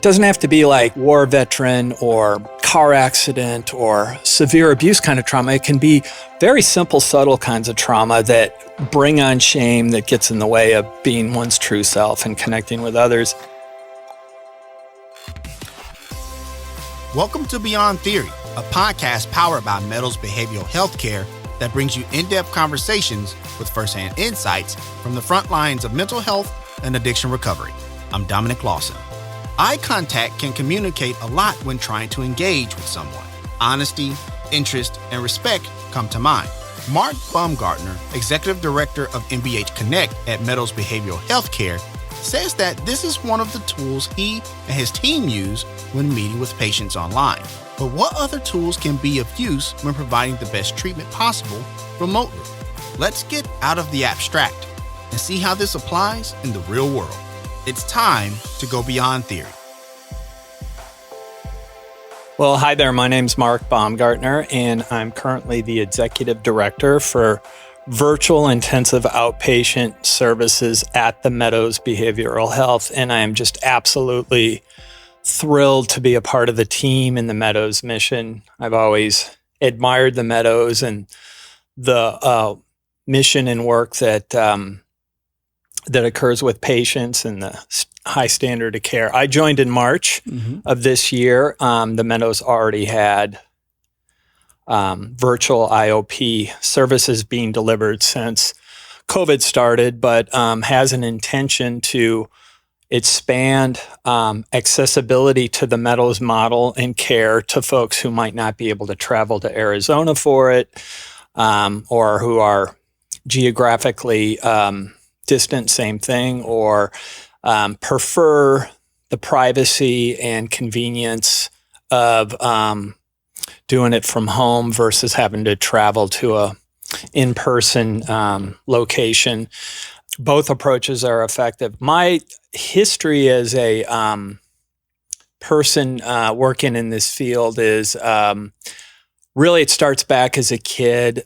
It doesn't have to be like war veteran or car accident or severe abuse kind of trauma. It can be very simple, subtle kinds of trauma that bring on shame that gets in the way of being one's true self and connecting with others. Welcome to Beyond Theory, a podcast powered by Meadows Behavioral Healthcare that brings you in-depth conversations with firsthand insights from the front lines of mental health and addiction recovery. I'm Dominic Lawson. Eye contact can communicate a lot when trying to engage with someone. Honesty, interest, and respect come to mind. Mark Baumgartner, Executive Director of MBH Connect at Meadows Behavioral Healthcare, says that this is one of the tools he and his team use when meeting with patients online. But what other tools can be of use when providing the best treatment possible remotely? Let's get out of the abstract and see how this applies in the real world. It's time to go beyond theory. Well, hi there. My name's Mark Baumgartner, and I'm currently the Executive Director for Virtual Intensive Outpatient Services at the Meadows Behavioral Health. And I am just absolutely thrilled to be a part of the team in the Meadows mission. I've always admired the Meadows and the mission and work that occurs with patients and the high standard of care. I joined in March of this year. The Meadows already had virtual IOP services being delivered since COVID started, but has an intention to expand accessibility to the Meadows model and care to folks who might not be able to travel to Arizona for it, or who are geographically distant, same thing, or prefer the privacy and convenience of doing it from home versus having to travel to a in-person location. Both approaches are effective. My history as a person working in this field is really, it starts back as a kid.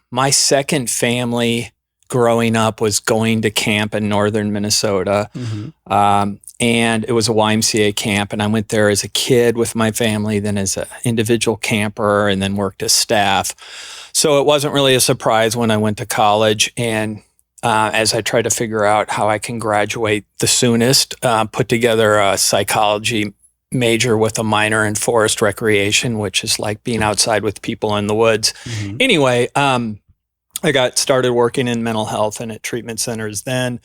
My second family growing up was going to camp in northern Minnesota. And it was a YMCA camp. And I went there as a kid with my family, then as an individual camper, and then worked as staff. So it wasn't really a surprise when I went to college. And as I tried to figure out how I can graduate the soonest, put together a psychology major with a minor in forest recreation, which is like being outside with people in the woods. Anyway, I got started working in mental health and at treatment centers then.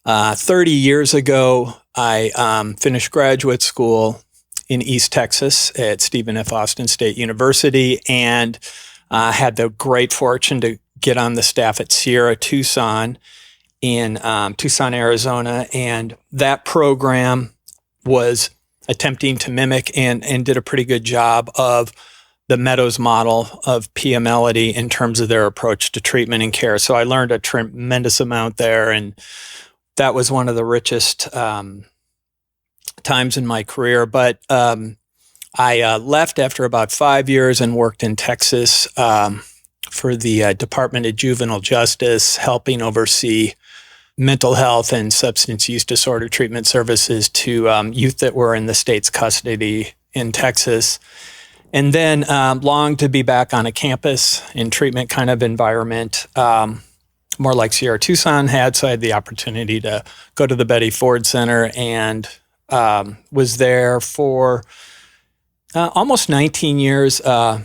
30 years ago, I finished graduate school in East Texas at Stephen F. Austin State University, and had the great fortune to get on the staff at Sierra Tucson in Tucson, Arizona. And that program was attempting to mimic and did a pretty good job of the Meadows model of PMLity in terms of their approach to treatment and care. So I learned a tremendous amount there, and that was one of the richest times in my career. But I left after about 5 years and worked in Texas for the Department of Juvenile Justice, helping oversee mental health and substance use disorder treatment services to youth that were in the state's custody in Texas. And then longed to be back on a campus in treatment kind of environment, more like Sierra Tucson had. So I had the opportunity to go to the Betty Ford Center and was there for almost 19 years.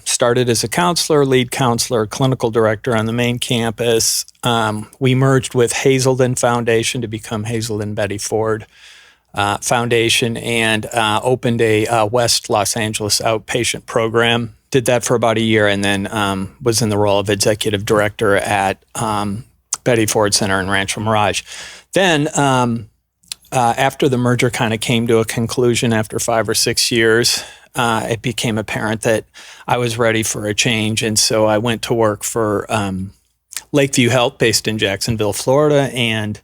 Started as a counselor, lead counselor, clinical director on the main campus. We merged with Hazelden Foundation to become Hazelden Betty Ford Foundation, and opened a West Los Angeles outpatient program. Did that for about a year, and then was in the role of executive director at Betty Ford Center in Rancho Mirage. Then after the merger kind of came to a conclusion after 5 or 6 years, it became apparent that I was ready for a change. And so I went to work for Lakeview Health based in Jacksonville, Florida. And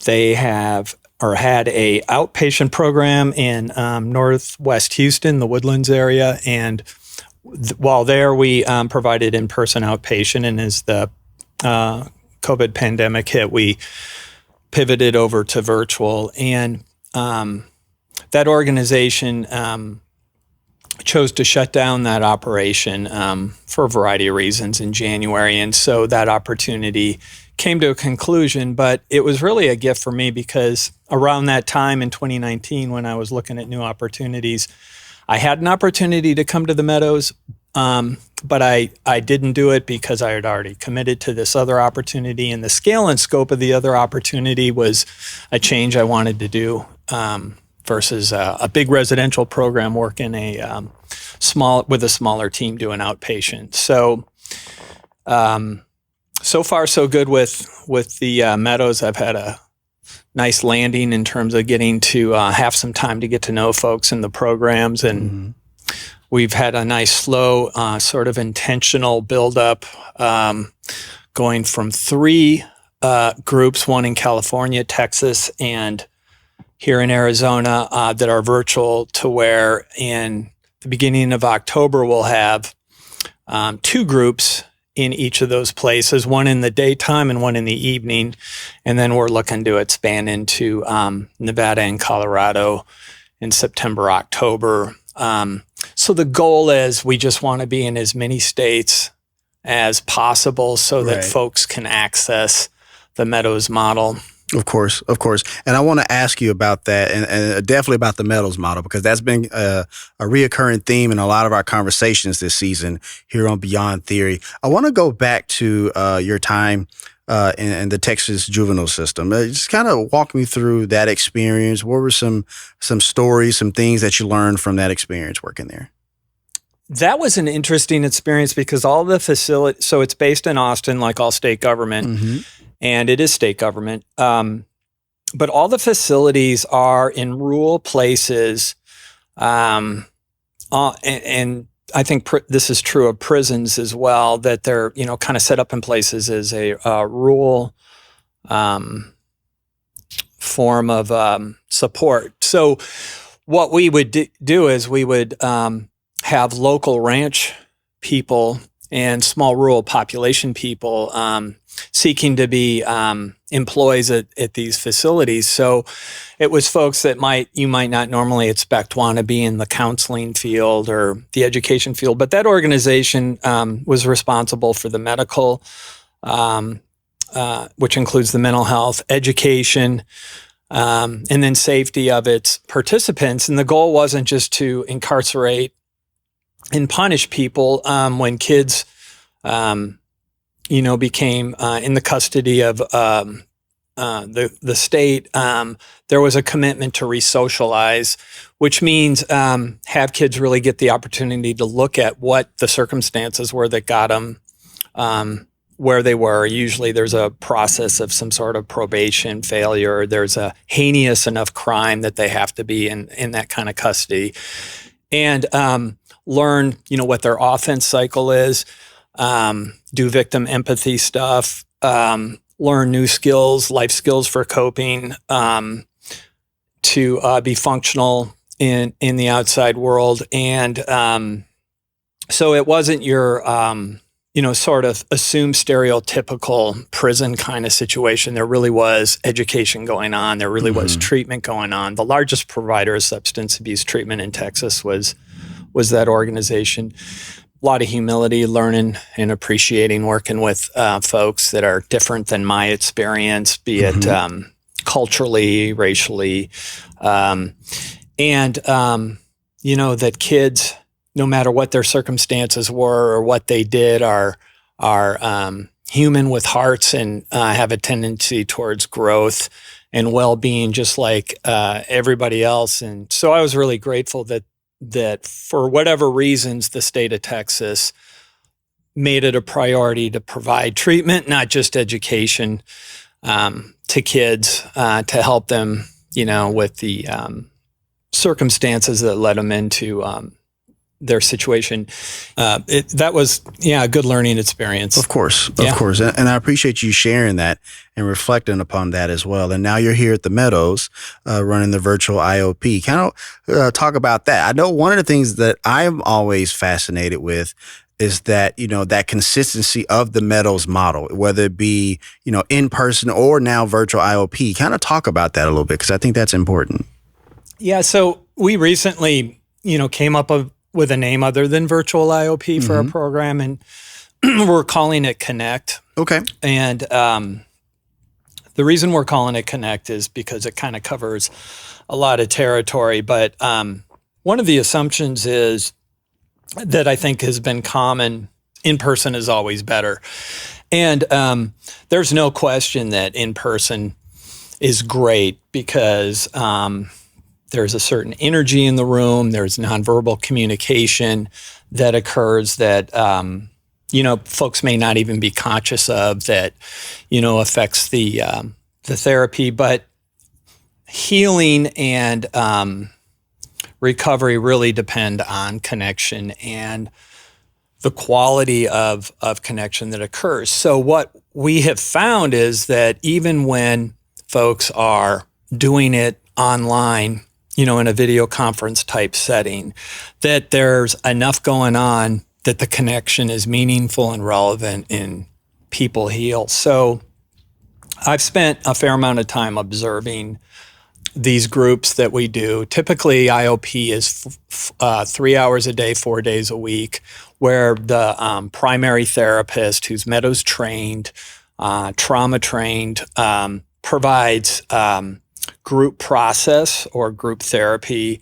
they had a outpatient program in Northwest Houston, the Woodlands area. And while there, we provided in-person outpatient. And as the COVID pandemic hit, we pivoted over to virtual. And that organization chose to shut down that operation for a variety of reasons in January. And so that opportunity came to a conclusion, but it was really a gift for me because around that time in 2019, when I was looking at new opportunities, I had an opportunity to come to the Meadows, but I didn't do it because I had already committed to this other opportunity, and the scale and scope of the other opportunity was a change I wanted to do versus a big residential program working with a smaller team doing outpatient. So, so far so good with the Meadows. I've had a nice landing in terms of getting to have some time to get to know folks in the programs, and we've had a nice slow sort of intentional buildup, going from 3 groups, one in California, Texas, and here in Arizona, that are virtual, to where in the beginning of October we'll have 2 groups in each of those places, one in the daytime and one in the evening. And then we're looking to expand into Nevada and Colorado in September, October. So the goal is we just want to be in as many states as possible so that folks can access the Meadows model. Of course. And I want to ask you about that and definitely about the Meadows model, because that's been a reoccurring theme in a lot of our conversations this season here on Beyond Theory. I want to go back to your time in the Texas juvenile system. Just kind of walk me through that experience. What were some stories, some things that you learned from that experience working there? That was an interesting experience because all the facilities, so it's based in Austin, like all state government, and it is state government. But all the facilities are in rural places. And I think this is true of prisons as well, that they're, kind of set up in places as a rural form of support. So what we would do is we would have local ranch people and small rural population people seeking to be employees at these facilities. So it was folks that you might not normally expect want to be in the counseling field or the education field, but that organization was responsible for the medical, which includes the mental health, education, and then safety of its participants. And the goal wasn't just to incarcerate and punish people when kids became in the custody of the state. There was a commitment to re-socialize, which means have kids really get the opportunity to look at what the circumstances were that got them where they were. Usually there's a process of some sort of probation failure. There's a heinous enough crime that they have to be in that kind of custody. And learn, what their offense cycle is, do victim empathy stuff, learn new skills, life skills for coping, to be functional in the outside world. And so it wasn't your, sort of assumed stereotypical prison kind of situation. There really was education going on. There really was treatment going on. The largest provider of substance abuse treatment in Texas was that organization. A lot of humility, learning and appreciating working with folks that are different than my experience, be it culturally, racially, and that kids, no matter what their circumstances were or what they did, are human with hearts and have a tendency towards growth and well-being, just like everybody else. And so I was really grateful that for whatever reasons, the state of Texas made it a priority to provide treatment, not just education, to kids, to help them, with the circumstances that led them into their situation. That was, a good learning experience. Of course. And I appreciate you sharing that and reflecting upon that as well. And now you're here at the Meadows, running the virtual IOP. Kind of talk about that. I know one of the things that I'm always fascinated with is that, that consistency of the Meadows model, whether it be, in person or now virtual IOP. Kind of talk about that a little bit, because I think that's important. Yeah. So we recently, came up with a name other than virtual IOP for our program, and we're calling it Connect. Okay. And the reason we're calling it Connect is because it kind of covers a lot of territory. But one of the assumptions is that I think has been common: in person is always better. And there's no question that in person is great because there's a certain energy in the room. There's nonverbal communication that occurs that, folks may not even be conscious of that, affects the therapy. But healing and recovery really depend on connection and the quality of connection that occurs. So what we have found is that even when folks are doing it online, in a video conference type setting, that there's enough going on that the connection is meaningful and relevant in people heal. So I've spent a fair amount of time observing these groups that we do. Typically, IOP is 3 hours a day, 4 days a week, where the primary therapist, who's Meadows trained, trauma trained, provides group process or group therapy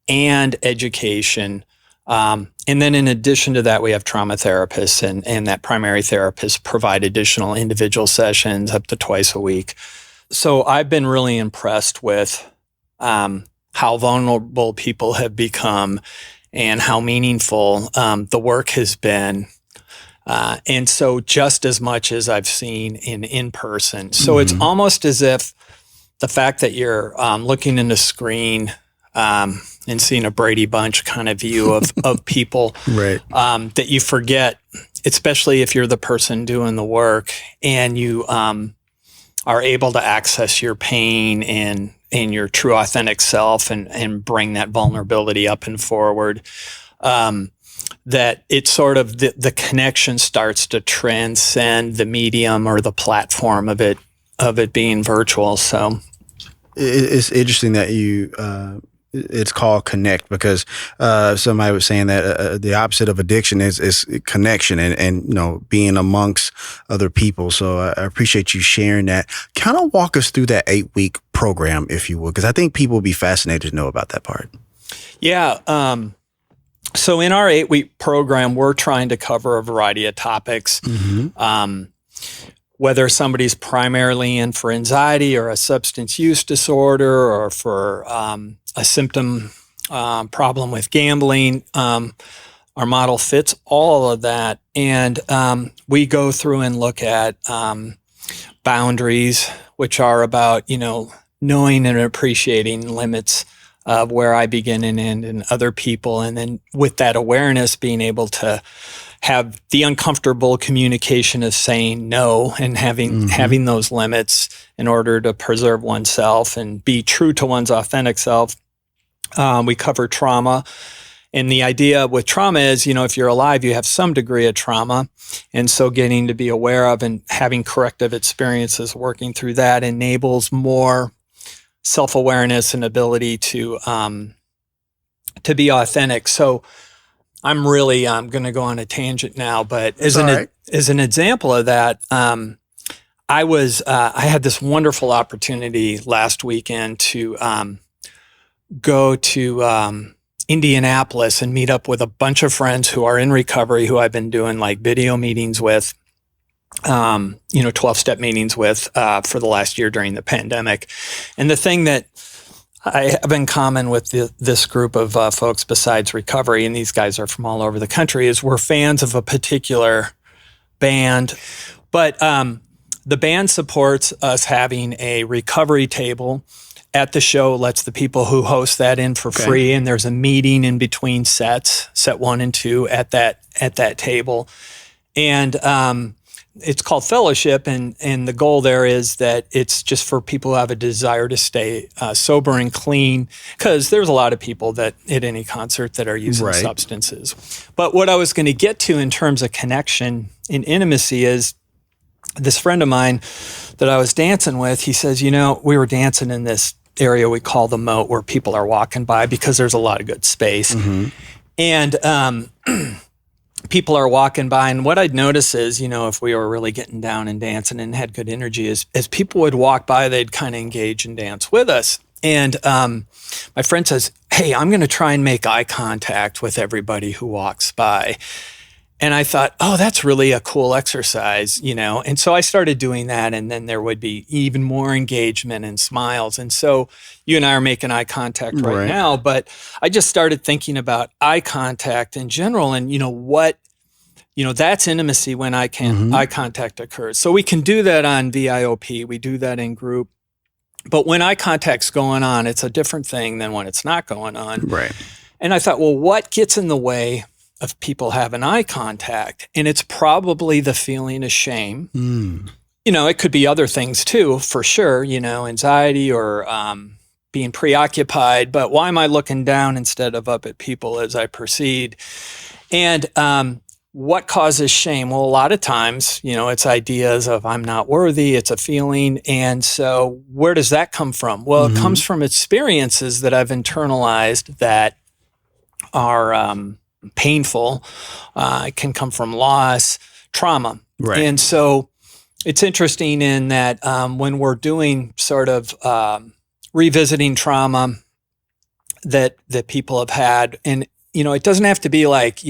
and education. And then in addition to that, we have trauma therapists and that primary therapist provide additional individual sessions up to twice a week. So I've been really impressed with how vulnerable people have become and how meaningful the work has been. And so just as much as I've seen in person. So it's almost as if the fact that you're looking in a screen and seeing a Brady Bunch kind of view of people, right? That you forget, especially if you're the person doing the work and you are able to access your pain and your true authentic self and bring that vulnerability up and forward, that it's sort of the connection starts to transcend the medium or the platform of it being virtual. So it's interesting that you it's called Connect because somebody was saying that the opposite of addiction is connection and being amongst other people. So I appreciate you sharing that. Kind of walk us through that 8-week program, if you would, because I think people will be fascinated to know about that part. Yeah. So in our 8-week program, we're trying to cover a variety of topics. Whether somebody's primarily in for anxiety or a substance use disorder or for a symptom problem with gambling, our model fits all of that. And we go through and look at boundaries, which are about, knowing and appreciating limits of where I begin and end and other people. And then with that awareness, being able to have the uncomfortable communication of saying no and having those limits in order to preserve oneself and be true to one's authentic self. We cover trauma. And the idea with trauma is, if you're alive, you have some degree of trauma. And so getting to be aware of and having corrective experiences, working through that enables more self-awareness and ability to be authentic. So I'm really going to go on a tangent now, but as an example of that, I had this wonderful opportunity last weekend to go to Indianapolis and meet up with a bunch of friends who are in recovery, who I've been doing like video meetings with, 12-step meetings with for the last year during the pandemic. And the thing that I have in common with this group of folks besides recovery, and these guys are from all over the country, is we're fans of a particular band. But the band supports us having a recovery table at the show, lets the people who host that in for free, and there's a meeting in between set 1 and 2 at that table. And it's called fellowship, and the goal there is that it's just for people who have a desire to stay sober and clean, because there's a lot of people that at any concert that are using substances. But what I was going to get to in terms of connection and intimacy is this friend of mine that I was dancing with, he says, we were dancing in this area we call the moat where people are walking by because there's a lot of good space. And people are walking by. And what I'd notice is, if we were really getting down and dancing and had good energy, is as people would walk by, they'd kind of engage and dance with us. And my friend says, hey, I'm going to try and make eye contact with everybody who walks by. And I thought, oh, that's really a cool exercise, And so I started doing that, and then there would be even more engagement and smiles. And so you and I are making eye contact right now, but I just started thinking about eye contact in general and, that's intimacy when eye contact occurs. So we can do that on VIOP. We do that in group. But when eye contact's going on, it's a different thing than when it's not going on. Right. And I thought, well, what gets in the way of people having eye contact? And it's probably the feeling of shame. It could be other things too, for sure, anxiety or being preoccupied. But why am I looking down instead of up at people as I proceed? And what causes shame? Well, a lot of times, it's ideas of I'm not worthy. It's a feeling. And so where does that come from? Well, it comes from experiences that I've internalized that are painful. It can come from loss, trauma. Right. And so it's interesting in that when we're doing sort of revisiting trauma that people have had, and, it doesn't have to be like,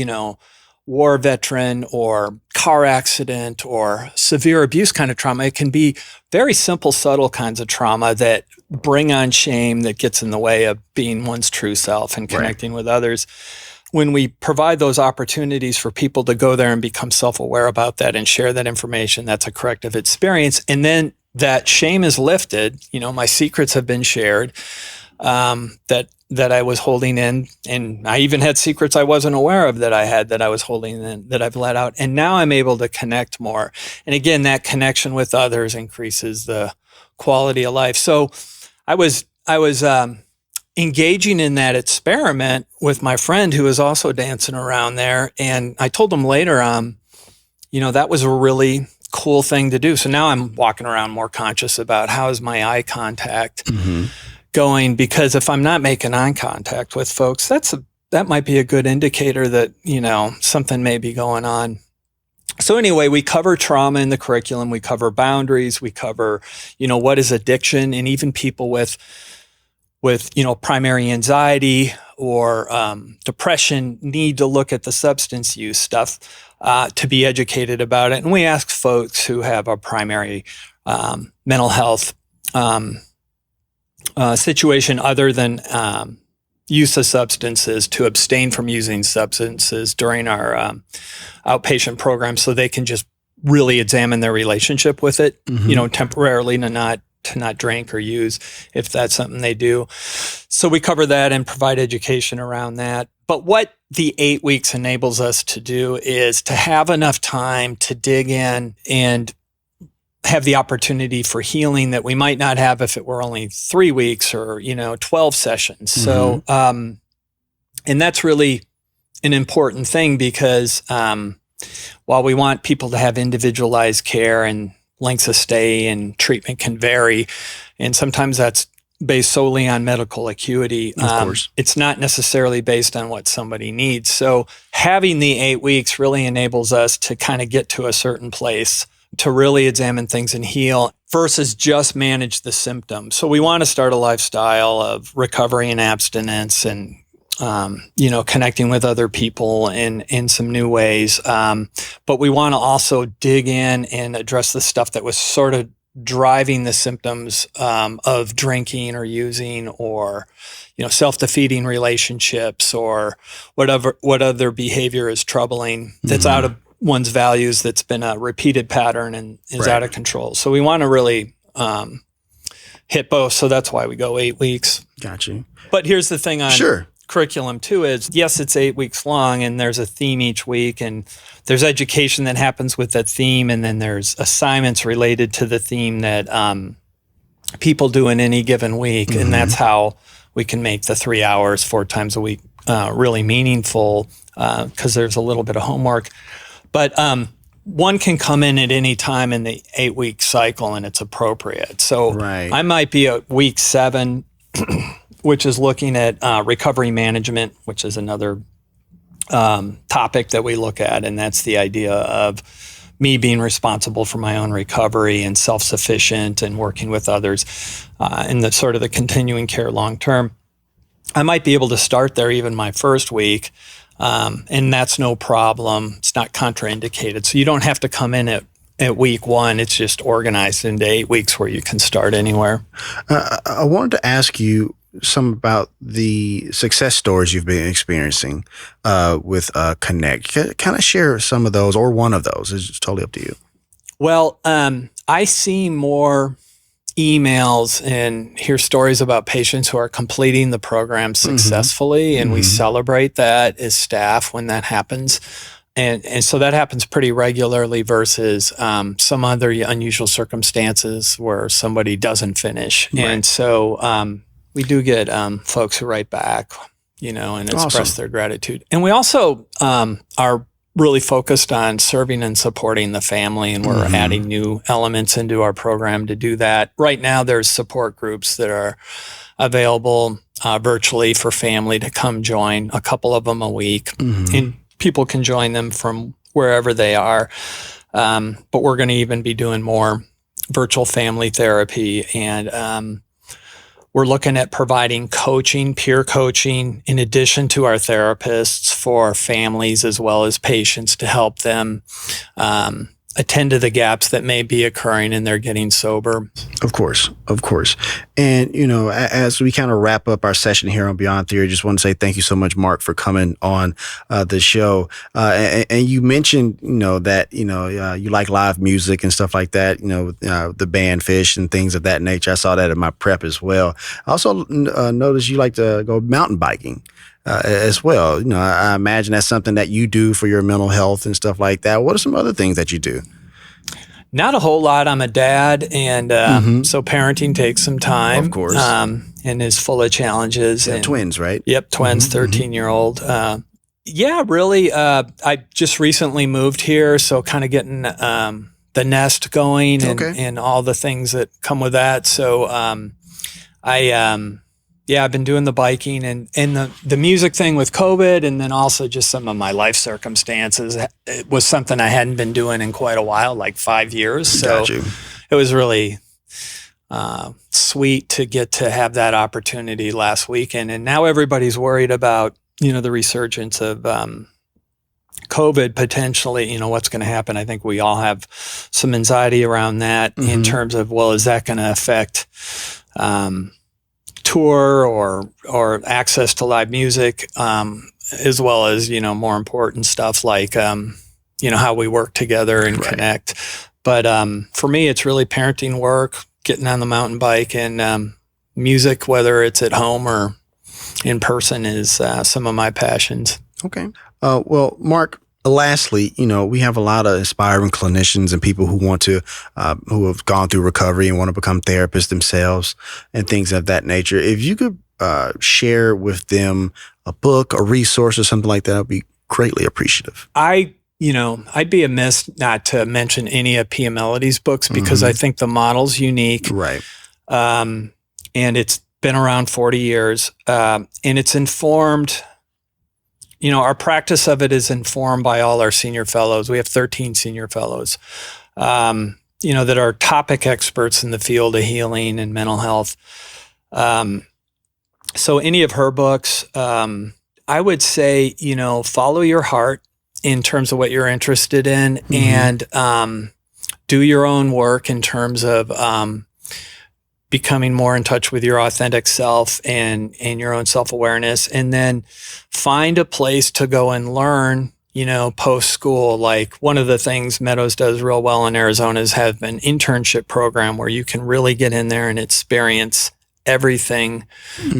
war veteran or car accident or severe abuse kind of trauma. It can be very simple, subtle kinds of trauma that bring on shame that gets in the way of being one's true self and connecting with others. When we provide those opportunities for people to go there and become self-aware about that and share that information, that's a corrective experience. And then that shame is lifted. My secrets have been shared that I was holding in. And I even had secrets I wasn't aware of that I had that I was holding in that I've let out. And now I'm able to connect more. And again, that connection with others increases the quality of life. So I was engaging in that experiment with my friend who was also dancing around there. And I told him later, that was a really cool thing to do. So now I'm walking around more conscious about how is my eye contact going, because if I'm not making eye contact with folks, that might be a good indicator that, something may be going on. So anyway, we cover trauma in the curriculum. We cover boundaries. We cover, what is addiction, and even people with primary anxiety or depression need to look at the substance use stuff to be educated about it. And we ask folks who have a primary mental health situation other than use of substances to abstain from using substances during our outpatient program, so they can just really examine their relationship with it, temporarily, to not drink or use if that's something they do. So we cover that and provide education around that. But what the 8 weeks enables us to do is to have enough time to dig in and have the opportunity for healing that we might not have if it were only 3 weeks or, 12 sessions. So, and that's really an important thing because while we want people to have individualized care and lengths of stay and treatment can vary, and sometimes that's based solely on medical acuity. Of course. It's not necessarily based on what somebody needs. So having the 8 weeks really enables us to kind of get to a certain place to really examine things and heal versus just manage the symptoms. So we want to start a lifestyle of recovery and abstinence and connecting with other people in some new ways. But we want to also dig in and address the stuff that was sort of driving the symptoms of drinking or using or, self-defeating relationships or what other behavior is troubling that's out of one's values, that's been a repeated pattern and is out of control. So we want to really hit both. So that's why we go 8 weeks. Got you. But here's the thing on Sure. curriculum too is, yes, it's 8 weeks long and there's a theme each week and there's education that happens with that theme. And then there's assignments related to the theme that people do in any given week. And that's how we can make the 3 hours 4 times a week really meaningful because there's a little bit of homework. But one can come in at any time in the 8 week cycle and it's appropriate. So I might be at week 7 which is looking at recovery management, which is another topic that we look at. And that's the idea of me being responsible for my own recovery and self-sufficient and working with others in the sort of the continuing care long term. I might be able to start there even my first week, and that's no problem. It's not contraindicated. So you don't have to come in at week one. It's just organized into 8 weeks where you can start anywhere. I wanted to ask you some about the success stories you've been experiencing with Connect. Kind of share some of those or one of those. It's totally up to you. Well, I see more emails and hear stories about patients who are completing the program successfully, and we celebrate that as staff when that happens. And so that happens pretty regularly versus some other unusual circumstances where somebody doesn't finish. Right. And so we do get folks who write back, and express their gratitude. And we also are really focused on serving and supporting the family, and we're adding new elements into our program to do that. Right now, there's support groups that are available virtually for family to come join, a couple of them a week. And people can join them from wherever they are. But we're going to even be doing more virtual family therapy, and we're looking at providing coaching, peer coaching, in addition to our therapists for families as well as patients to help them attend to the gaps that may be occurring in their getting sober. Of course. And, as we kind of wrap up our session here on Beyond Theory, just want to say thank you so much, Mark, for coming on the show. And you mentioned, that, you like live music and stuff like that, the band Fish and things of that nature. I saw that in my prep as well. I also noticed you like to go mountain biking. As well. I imagine that's something that you do for your mental health and stuff like that. What are some other things that you do? Not a whole lot. I'm a dad, and so parenting takes some time. Of course. And is full of challenges. Yeah, and, twins, right? Yep, twins, 13-year-old. Yeah, really. I just recently moved here, so kind of getting the nest going and all the things that come with that. So I've been doing the biking and the music thing with COVID, and then also just some of my life circumstances. It was something I hadn't been doing in quite a while, like 5 years. So it was really sweet to get to have that opportunity last weekend. And now everybody's worried about, the resurgence of COVID potentially, what's going to happen. I think we all have some anxiety around that in terms of, well, is that going to affect tour or access to live music, as well as, more important stuff like, how we work together and connect. But for me, it's really parenting work, getting on the mountain bike, and music, whether it's at home or in person, is some of my passions. Okay. Well, Mark, lastly, we have a lot of inspiring clinicians and people who want to, who have gone through recovery and want to become therapists themselves and things of that nature. If you could share with them a book, a resource, or something like that, I'd be greatly appreciative. I'd be amiss not to mention any of Pia Melody's books because I think the model's unique. Right. And it's been around 40 years. And it's informed. Our practice of it is informed by all our senior fellows. We have 13 senior fellows, that are topic experts in the field of healing and mental health. So any of her books, I would say, follow your heart in terms of what you're interested in, and do your own work in terms of becoming more in touch with your authentic self and your own self-awareness, and then find a place to go and learn, post-school. Like one of the things Meadows does real well in Arizona is have an internship program where you can really get in there and experience everything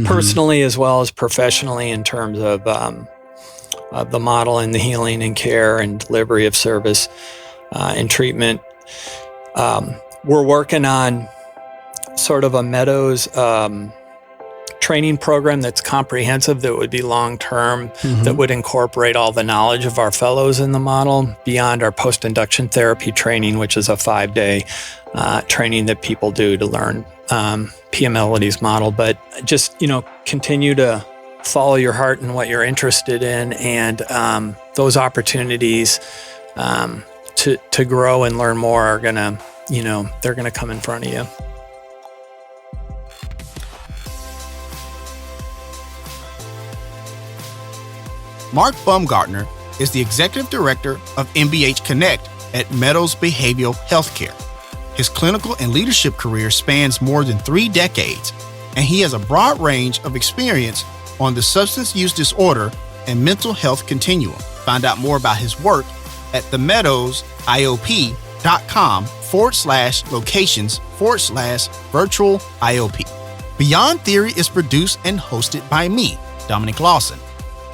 personally as well as professionally in terms of the model and the healing and care and delivery of service and treatment. We're working on sort of a Meadows training program that's comprehensive, that would be long-term, that would incorporate all the knowledge of our fellows in the model beyond our post-induction therapy training, which is a 5-day training that people do to learn PMLity's model, but just, continue to follow your heart and what you're interested in, and those opportunities to grow and learn more are gonna, they're gonna come in front of you. Mark Baumgartner is the Executive Director of MBH Connect at Meadows Behavioral Healthcare. His clinical and leadership career spans more than 3 decades, and he has a broad range of experience on the substance use disorder and mental health continuum. Find out more about his work at themeadowsiop.com/locations/virtual IOP. Beyond Theory is produced and hosted by me, Dominic Lawson.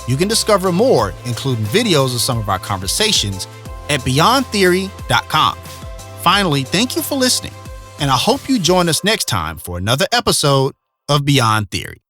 You can discover more, including videos of some of our conversations, at beyondtheory.com. Finally, thank you for listening, and I hope you join us next time for another episode of Beyond Theory.